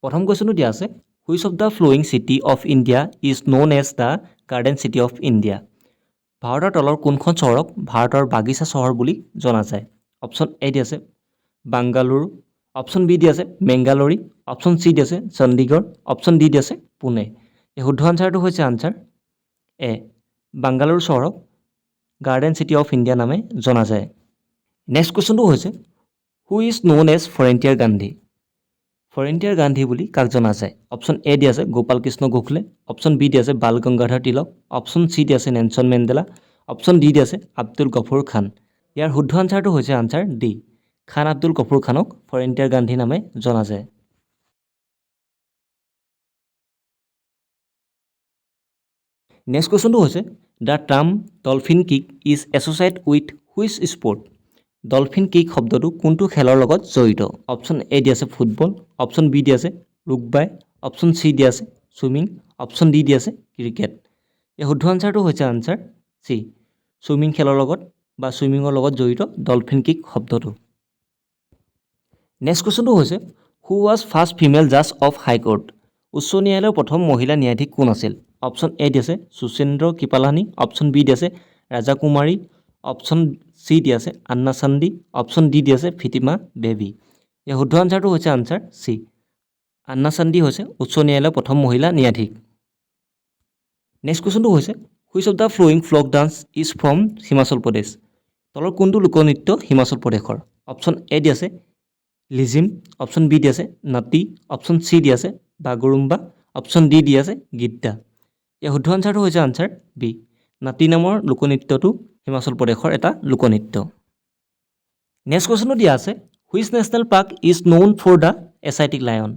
প্ৰথম কুৱেশ্যনটো দিয়া আছে which of the following city of India is known as the garden city of India. ভাৰতৰ তলৰ কোনখন চহৰক ভাৰতৰ বাগিচা চহৰ বুলি জনা যায়? অপশ্যন এ দি আছে বাংগালুৰু, অপশ্যন বি দি আছে মেংগালুৰি, অপশ্যন চি দি আছে চণ্ডীগড়, অপশ্যন ডি দি আছে পুনে। এই শুদ্ধ আনচাৰটো হৈছে আনচাৰ এ, বাংগালুৰু চহৰক গাৰ্ডেন চিটি অফ ইণ্ডিয়া নামে জনা যায়। নেক্সট কুৱেশ্যনটো হৈছে who is known as frontier Gandhi. Frontier Gandhi বুলি কাক জনা যায়? অপশ্যন এ দি আছে গোপাল কৃষ্ণ গোখলে, অপশ্যন বি দি আছে বাল গংগাধৰ তিলক, অপশ্যন চি দি আছে নেলছন মেণ্ডেলা, অপশ্যন ডি দি আছে আব্দুল গফুৰ খান। ইয়াৰ শুদ্ধ আনচাৰটো হৈছে আনচাৰ ডি, খান আব্দুল গফুৰ খানক ফৰেণ্টিয়াৰ গান্ধী নামে জনা যায়। নেক্সট কুৱেশ্যনটো হৈছে the term dolphin kick is associated with which sport. Dolphin kick শব্দটো কোনটো খেলৰ লগত জড়িত? অপশ্যন এ দি আছে ফুটবল, অপশ্যন বি দি আছে ৰুগবাই, অপশ্যন চি দি আছে ছুইমিং, অপশ্যন ডি দি আছে ক্ৰিকেট। এই শুদ্ধ আনচাৰটো হৈছে আনচাৰ চি, ছুইমিং খেলৰ লগত বা ছুইমিঙৰ লগত জড়িত ডলফিন কিক শব্দটো। নেক্সট কুৱেশ্যনটো হৈছে হু ৱাজ ফাৰ্ষ্ট ফিমেল জাজ অফ হাইকোৰ্ট। উচ্চ ন্যায়ালয়ৰ প্ৰথম মহিলা ন্যায়াধীশ কোন আছিল? অপশ্যন এ দি আছে সুচেন্দ্ৰ কৃপালানী, অপশ্যন বি দি আছে ৰাজা কুমাৰী, অপশ্যন চি দি আছে আন্না চান্দি, অপশ্যন ডি দি আছে ফিতিমা বেবী। এই শুদ্ধ আনচাৰটো হৈছে আনচাৰ চি, আন্না চান্দি হৈছে উচ্চ ন্যায়ালয়ৰ প্ৰথম মহিলা ন্যায়াধীশ। নেক্সট কুৱেশ্যনটো হৈছে which of the following folk dance is from Himachal Pradesh. তলৰ কোনটো লোকনৃত্য হিমাচল প্ৰদেশৰ? অপশ্যন এ দি আছে লিজিম, অপশ্যন বি দি আছে নাটি, অপশ্যন চি দি আছে বাগৰুম্বা, অপশ্যন ডি দি আছে গিদ্দা। এই শুদ্ধ আনচাৰটো হৈছে আনচাৰ বি, নাটি নামৰ লোকনৃত্যটো হিমাচল প্ৰদেশৰ এটা লোকনৃত্য। নেক্সট কুৱেশ্যনটো দিয়া আছে which national park is known for the Asiatic lion.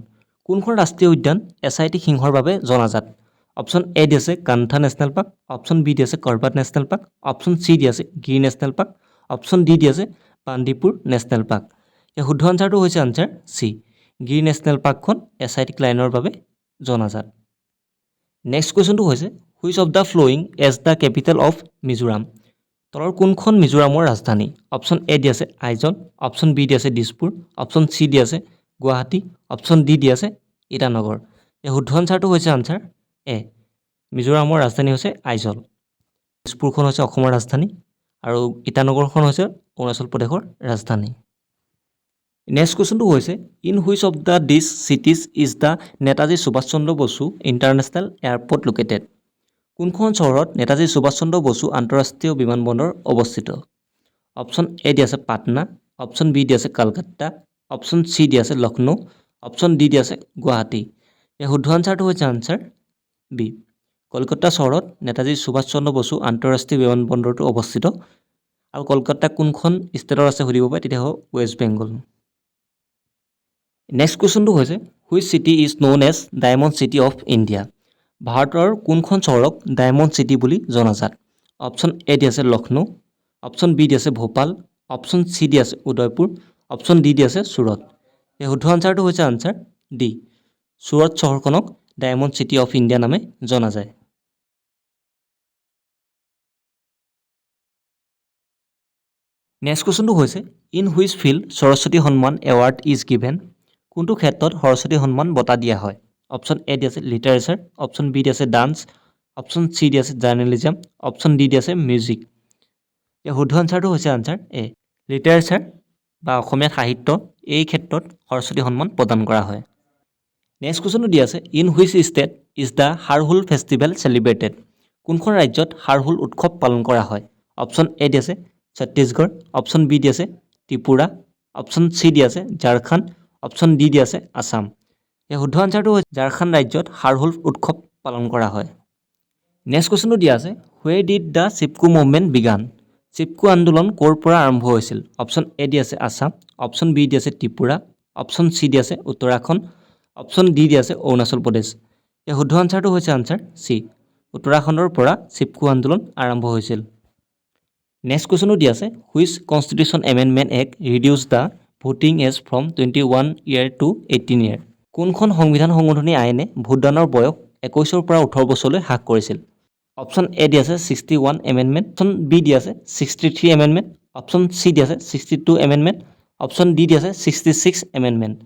কোনখন ৰাষ্ট্ৰীয় উদ্যান এছাইটিক সিংহৰ বাবে জনাজাত? অপশ্যন এ দি আছে কান্থা নেশ্যনেল পাৰ্ক, অপশ্যন বি দি আছে কৰবাট নেশ্যনেল পাৰ্ক, অপশ্যন চি দি আছে গিৰ নেশ্যনেল পাৰ্ক, অপশ্যন ডি দি আছে বান্দিপুৰ নেশ্যনেল পাৰ্ক। এই শুদ্ধ আনচাৰটো হৈছে আনচাৰ চি, গিৰ নেশ্যনেল পাৰ্কখন এছাইটিক লায়নৰ বাবে জনাজাত। নেক্সট কুৱেশ্যনটো হৈছে which of the following as the capital of Mizoram. তলৰ কোনখন মিজোৰামৰ ৰাজধানী? অপশ্যন এ দি আছে আইজল, অপশ্যন বি দি আছে দিছপুৰ, অপশ্যন চি দি আছে গুৱাহাটী, অপশ্যন ডি দি আছে ইটানগৰ। এই শুদ্ধ আনচাৰটো হৈছে আনচাৰ এ, মিজোৰামৰ ৰাজধানী হৈছে আইজল, দিছপুৰখন হৈছে অসমৰ ৰাজধানী আৰু ইটানগৰখন হৈছে অৰুণাচল প্ৰদেশৰ ৰাজধানী। নেক্সট কুৱেশ্যনটো হৈছে in which of the these cities is the Netaji Subhas Chandra Bose international airport located. কোনখন চহৰত নেতাজী সুভাষ চন্দ্ৰ বসু আন্তঃৰাষ্ট্ৰীয় বিমানবন্দৰ অৱস্থিত? অপশ্যন এ দি আছে পাটনা, অপশ্যন বি দি আছে কলকাতা, অপশ্যন চি দি আছে লক্ষ্ণৌ, অপশ্যন ডি দি আছে গুৱাহাটী। এই শুদ্ধ আনচাৰটো হৈছে আনচাৰ বি, কলকাতা চহৰত নেতাজী সুভাষ চন্দ্ৰ বসু আন্তঃৰাষ্ট্ৰীয় বিমানবন্দৰটো অৱস্থিত। আৰু কলকাতা কোনখন ষ্টেটত আছে সুধিব পাৰে, তেতিয়া হ'ব ৱেষ্ট বেংগল। নেক্সট কুৱেশ্যনটো হৈছে which city is known as diamond city of India. ভাৰতৰ কোনখন চহৰক ডায়মণ্ড চিটি বুলি জনাজাত? অপশ্যন এ দি আছে লক্ষ্ণৌ, অপশ্যন বি দি আছে ভোপাল, অপশ্যন চি দি আছে উদয়পুৰ, অপশ্যন ডি দি আছে চুৰত। এই শুদ্ধ আনচাৰটো হৈছে আনচাৰ ডি, চুৰত চহৰখনক ডায়মণ্ড চিটি অফ ইণ্ডিয়া নামে জনা যায়। নেক্সট কুৱেশ্যনটো হৈছে ইন হুইচ ফিল্ড সৰস্বতী সন্মান এৱাৰ্ড ইজ গিভেন। কোনটো ক্ষেত্ৰত সৰস্বতী সন্মান বঁটা দিয়া হয়? অপশ্যন এ দি আছে লিটাৰেচাৰ, অপশ্যন বি দি আছে ডান্স, অপশ্যন চি দি আছে জাৰ্নেলিজম, অপশ্যন ডি দি আছে মিউজিক। এই শুদ্ধ আনচাৰটো হৈছে আনচাৰ এ, লিটাৰেচাৰ বা অসমীয়া সাহিত্য এই ক্ষেত্ৰত সৰস্বতী সন্মান প্ৰদান কৰা হয়। নেক্সট কুৱেশ্যনটো দি আছে in which state is the Harhul festival celebrated. কোনখন ৰাজ্যত হাৰহুল উৎসৱ পালন কৰা হয়? অপশ্যন এ দি আছে ছত্তীশগড়, অপশ্যন বি দি আছে ত্ৰিপুৰা, অপশ্যন চি দি আছে ঝাৰখণ্ড, অপশ্যন ডি দি আছে আছাম। এই শুদ্ধ আনচাৰটো হৈছে ঝাৰখণ্ড ৰাজ্যত হাৰহুল উৎসৱ পালন কৰা হয়। নেক্সট কুৱেশ্যনটো দিয়া আছে where did the Chipko movement begin. Chipko আন্দোলন ক'ৰ পৰা আৰম্ভ হৈছিল? অপশ্যন এ দি আছে আছাম, অপশ্যন বি দি আছে ত্ৰিপুৰা, অপশ্যন চি দি আছে উত্তৰাখণ্ড, অপশ্যন ডি দি আছে অৰুণাচল প্ৰদেশ। এই শুদ্ধ আনচাৰটো হৈছে আনচাৰ চি, উত্তৰাখণ্ডৰ পৰা চিপকো আন্দোলন আৰম্ভ হৈছিল। নেক্সট কুৱেশ্যনটো দি আছে which constitution amendment act reduce the voting age from 21 year to 18 year। কোনখন সংবিধান সংশোধনী আইনে ভোটদানৰ বয়স 21ৰ পৰা 18 বছৰলৈ হ্ৰাস কৰিছিল? অপশ্যন এ দি আছে 61 এমেণ্ডমেণ্ট, অপশ্যন বি দি আছে 63 এমেণ্ডমেণ্ট, অপশ্যন চি দি আছে 62 এমেণ্ডমেণ্ট, অপশ্যন ডি দি আছে 66 এমেণ্ডমেণ্ট।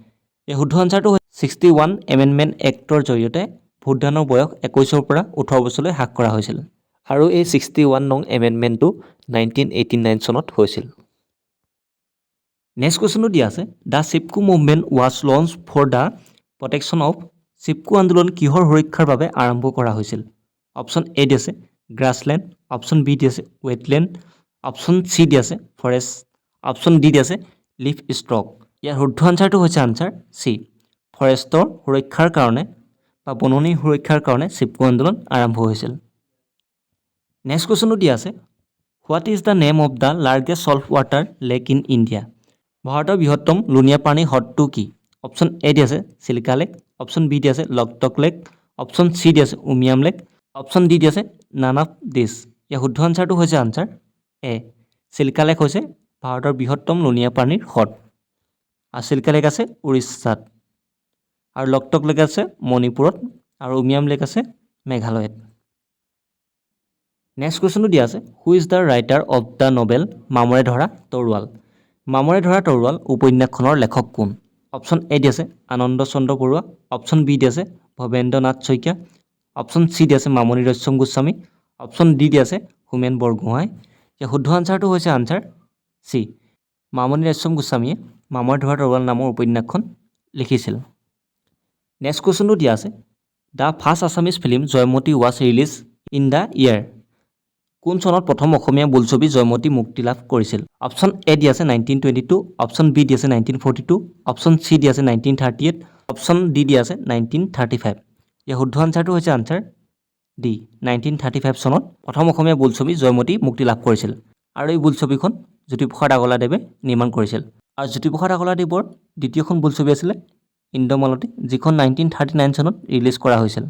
এই শুদ্ধ আনচাৰটো 61 এমেণ্ডমেণ্ট এক্টৰ জৰিয়তে ভোটদানৰ বয়স 21ৰ পৰা 18 বছৰলৈ হ্ৰাস কৰা হৈছিল আৰু এই 61 নং এমেণ্ডমেণ্টটো 1989 চনত হৈছিল। নেক্সট কুৱেশ্যনটো দিয়া আছে the Chipko movement was launch for the protection of Chipko আন্দোলন কিহৰ সুৰক্ষাৰ বাবে আৰম্ভ কৰা হৈছিল? অপশ্যন এ দি আছে গ্ৰাছলেণ্ড, অপশ্যন বি দি আছে ৱেটলেণ্ড, অপশ্যন চি দি আছে ফৰেষ্ট, অপশ্যন ডি দি আছে লিভ ষ্ট্ৰক। ইয়াৰ শুদ্ধ আনচাৰটো হৈছে আনচাৰ চি, ফৰেষ্টৰ সুৰক্ষাৰ কাৰণে বা বননিৰ সুৰক্ষাৰ কাৰণে চিপকো আন্দোলন আৰম্ভ হৈছিল। নেক্সট কুৱেশ্যনটো দিয়া আছে what is the name of the largest salt water lake in India? ভাৰতৰ বৃহত্তম লুণীয়া পানীৰ হ্ৰদটো কি? অপশ্যন এ দি আছে চিলিকা লেক, অপশ্যন বি দি আছে লকটক লেক, অপশ্যন চি দি আছে উমিয়াম লেক, অপশ্যন ডি দি আছে নান অফ দিছ। ইয়াৰ শুদ্ধ আনচাৰটো হৈছে আনচাৰ এ, চিলিকা লেক হৈছে ভাৰতৰ বৃহত্তম লুণীয়া পানীৰ হ্ৰদ আৰু চিলিকা লেক আছে উৰিষ্যাত আৰু লকটক লেক আছে মণিপুৰত আৰু উমিয়াম লেক আছে মেঘালয়ত। নেক্সট কুৱেশ্যনটো দিয়া আছে who is the writer of the novel মামৰে ধৰা তৰোৱাল? মামৰে ধৰা তৰোৱাল উপন্যাসখনৰ লেখক কোন? অপশ্যন এ দি আছে আনন্দ চন্দ্ৰ বৰুৱা, অপশ্যন বি দি আছে ভৱেন্দ্ৰ নাথ শইকীয়া, অপশ্যন চি দি আছে মামণি ৰয়ছম গোস্বামী, অপশ্যন ডি দি আছে হোমেন বৰগোহাঁই। ইয়াৰ শুদ্ধ আনচাৰটো হৈছে আনচাৰ চি, মামণি ৰয়ছম গোস্বামীয়ে মামৰে ধৰা তৰোৱাল নামৰ উপন্যাসখন লিখিছিল। নেক্সট কুৱেশ্যনটো দিয়া আছে the first Assamese film Joymoti was release in the year? কোন চনত প্ৰথম অসমীয়া বোলছবি জয়মতী মুক্তি লাভ কৰিছিল? অপশ্যন এ দি আছে 1922, অপশ্যন বি দি আছে 1942, অপশ্যন চি দি আছে 1938, অপশ্যন ডি দি আছে 1935। ইয়াৰ শুদ্ধ আনচাৰটো হৈছে আনচাৰ ডি, 1935 চনত প্ৰথম অসমীয়া বোলছবি জয়মতী মুক্তি লাভ কৰিছিল আৰু এই বোলছবিখন জ্যোতিপ্ৰসাদ আগৰৱালাদেৱে নিৰ্মাণ কৰিছিল আৰু জ্যোতিপ্ৰসাদ আগৰৱালাদেৱৰ দ্বিতীয়খন বোলছবি আছিলে ইন্দ্ৰমালতী, যিখন 1939 চনত ৰিলিজ কৰা হৈছিল।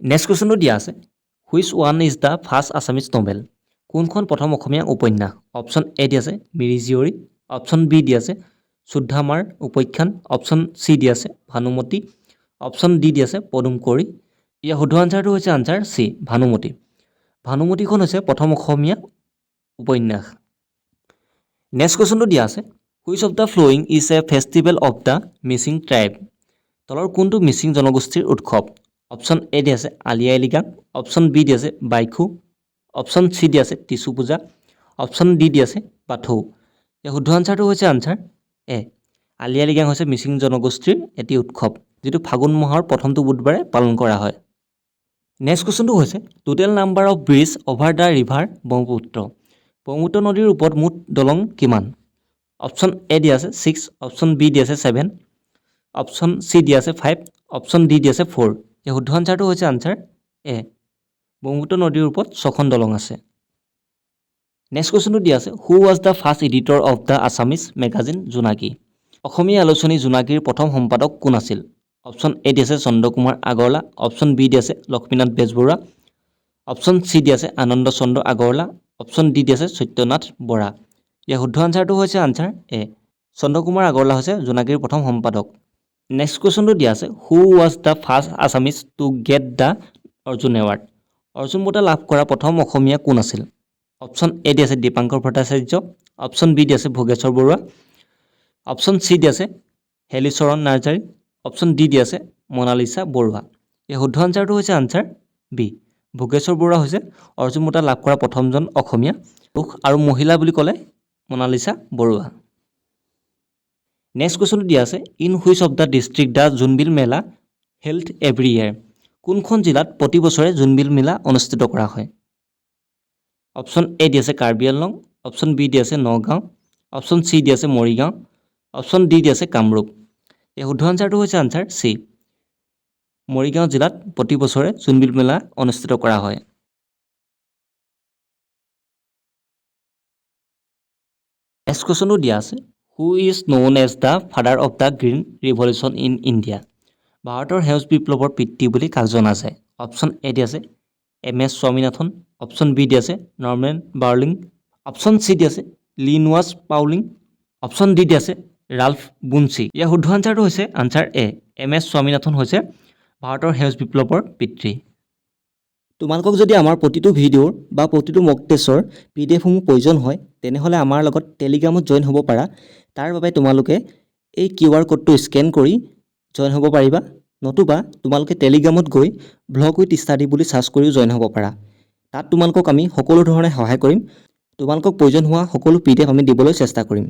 নেক্সট কুৱেশ্যনটো দিয়া আছে which one is the first Assamese novel? কোনখন প্ৰথম অসমীয়া উপন্যাস? অপশ্যন এ দি আছে মিৰি জীয়ৰী, অপশ্যন বি দি আছে চুদ্ধামাৰ উপাখ্যান, অপশ্যন চি দি আছে ভানুমতী, অপশ্যন ডি দি আছে পদুম কুঁৱৰী। ইয়াৰ শুদ্ধ আনচাৰটো হৈছে আনচাৰ চি, ভানুমতী। ভানুমতীখন হৈছে প্ৰথম অসমীয়া উপন্যাস। নেক্সট কুৱেশ্যনটো দিয়া আছে which of the flowing is a festival of the Mising tribe? তলৰ কোনটো মিচিং জনগোষ্ঠীৰ উৎসৱ? অপশ্যন এ দি আছে আলি আই লৃগাং, অপশ্যন বি দি আছে বাইখু, অপশ্যন চি দি আছে টিচু পূজা, অপশ্যন ডি দি আছে বাথৌ। ইয়াৰ শুদ্ধ আনচাৰটো হৈছে আনচাৰ এ, আলি আই লৃগাং হৈছে মিচিং জনগোষ্ঠীৰ এটি উৎসৱ যিটো ফাগুন মাহৰ প্ৰথমটো বুধবাৰে পালন কৰা হয়। নেক্সট কুৱেশ্যনটো হৈছে total number of bridge over the river Brahmaputra? Brahmaputra নদীৰ ওপৰত মুঠ দলং কিমান? অপশ্যন এ দি আছে 6, অপশ্যন বি দি আছে 7, অপশ্যন চি দি আছে 5, অপশ্যন ডি দি আছে 4। এই শুদ্ধ আনচাৰটো হৈছে আনচাৰ এ, ব্ৰহ্মপুত্ৰ নদীৰ ওপৰত 6খন দলং আছে। নেক্সট কুৱেশ্যনটো দিয়া আছে who was the first editor of the Assamese magazine Jonaki? Asomiya আলোচনী জোনাকীৰ প্ৰথম সম্পাদক কোন আছিল? অপশ্যন এ দি আছে চন্দ্ৰকুমাৰ আগৰৱালা, অপশ্যন বি দি আছে লক্ষ্মীনাথ বেজবৰুৱা, অপশ্যন চি দি আছে আনন্দ চন্দ্ৰ আগৰৱালা, অপশ্যন ডি দি আছে সত্যনাথ বৰা। ইয়াৰ শুদ্ধ আনচাৰটো হৈছে আনচাৰ এ, চন্দ্ৰকুমাৰ আগৰৱালা হৈছে জোনাকীৰ প্ৰথম সম্পাদক। নেক্সট কুৱেশ্যনটো দিয়া আছে who was the first Assamese to get the Arjun award? Arjun বঁটা লাভ কৰা প্ৰথম অসমীয়া কোন আছিল? অপশ্যন এ দি আছে দীপাংকৰ ভট্টাচাৰ্য, অপশ্যন বি দি আছে ভোগেশ্বৰ বৰুৱা, অপশ্যন চি দি আছে হেলিচৰণ নাৰ্জাৰী, অপশ্যন ডি দি আছে মনালিছা বৰুৱা। এই শুদ্ধ আনচাৰটো হৈছে আনচাৰ বি, ভোগেশ্বৰ বৰুৱা হৈছে অৰ্জুন বঁটা লাভ কৰা প্ৰথমজন অসমীয়া পুৰুষ আৰু মহিলা বুলি ক'লে মনালিছা বৰুৱা। নেক্সট কুৱেশ্যনটো দিয়া আছে in which of the district the Jonbeel Mela held every year? কোনখন জিলাত প্ৰতি বছৰে জোনবিল মেলা অনুষ্ঠিত কৰা হয়? অপশ্যন এ দি আছে কাৰ্বি আংলং, অপশ্যন বি দি আছে নগাঁও, অপশ্যন চি দি আছে মৰিগাঁও, অপশ্যন ডি দি আছে কামৰূপ। এই শুদ্ধ আনচাৰটো হৈছে আনচাৰ চি, মৰিগাঁও জিলাত প্ৰতি বছৰে জোনবিল মেলা অনুষ্ঠিত কৰা হয়। নেক্সট কুৱেশ্যনটো দিয়া আছে who is known as the father of the green revolution in India? ভাৰতৰ সেউজ বিপ্লৱৰ পিতৃ বুলি কাক জনা যায়? অপশ্যন এ দি আছে এম.এছ. স্বামীনাথন, অপশ্যন বি দি আছে নৰ্মেন বাৰ্লিং, অপশ্যন চি দি আছে লিনুৱাছ পাউলিং, অপশ্যন ডি দি আছে ৰাল্ফ বুনচি। ইয়াৰ শুদ্ধ আনচাৰটো হৈছে আনচাৰ এ, এম.এছ. স্বামীনাথন হৈছে ভাৰতৰ সেউজ বিপ্লৱৰ পিতৃ। তোমালোকক যদি আমাৰ প্ৰতিটো ভিডিঅ'ৰ বা প্ৰতিটো মক টেষ্টৰ PDF সমূহ প্ৰয়োজন হয় তেনেহ'লে আমাৰ লগত টেলিগ্ৰামত জইন হ'ব পাৰা। তাৰ বাবে তোমালোকে এই QR কোডটো স্কেন কৰি জইন হ'ব পাৰিবা, নতুবা তোমালোকে টেলিগ্ৰামত গৈ ব্লগ উইথ ষ্টাডি বুলি চাৰ্চ কৰিও জইন হ'ব পাৰা। তাত তোমালোকক আমি সকলো ধৰণে সহায় কৰিম। তোমালোকক প্ৰয়োজন হোৱা সকলো PDF আমি দিবলৈ চেষ্টা কৰিম।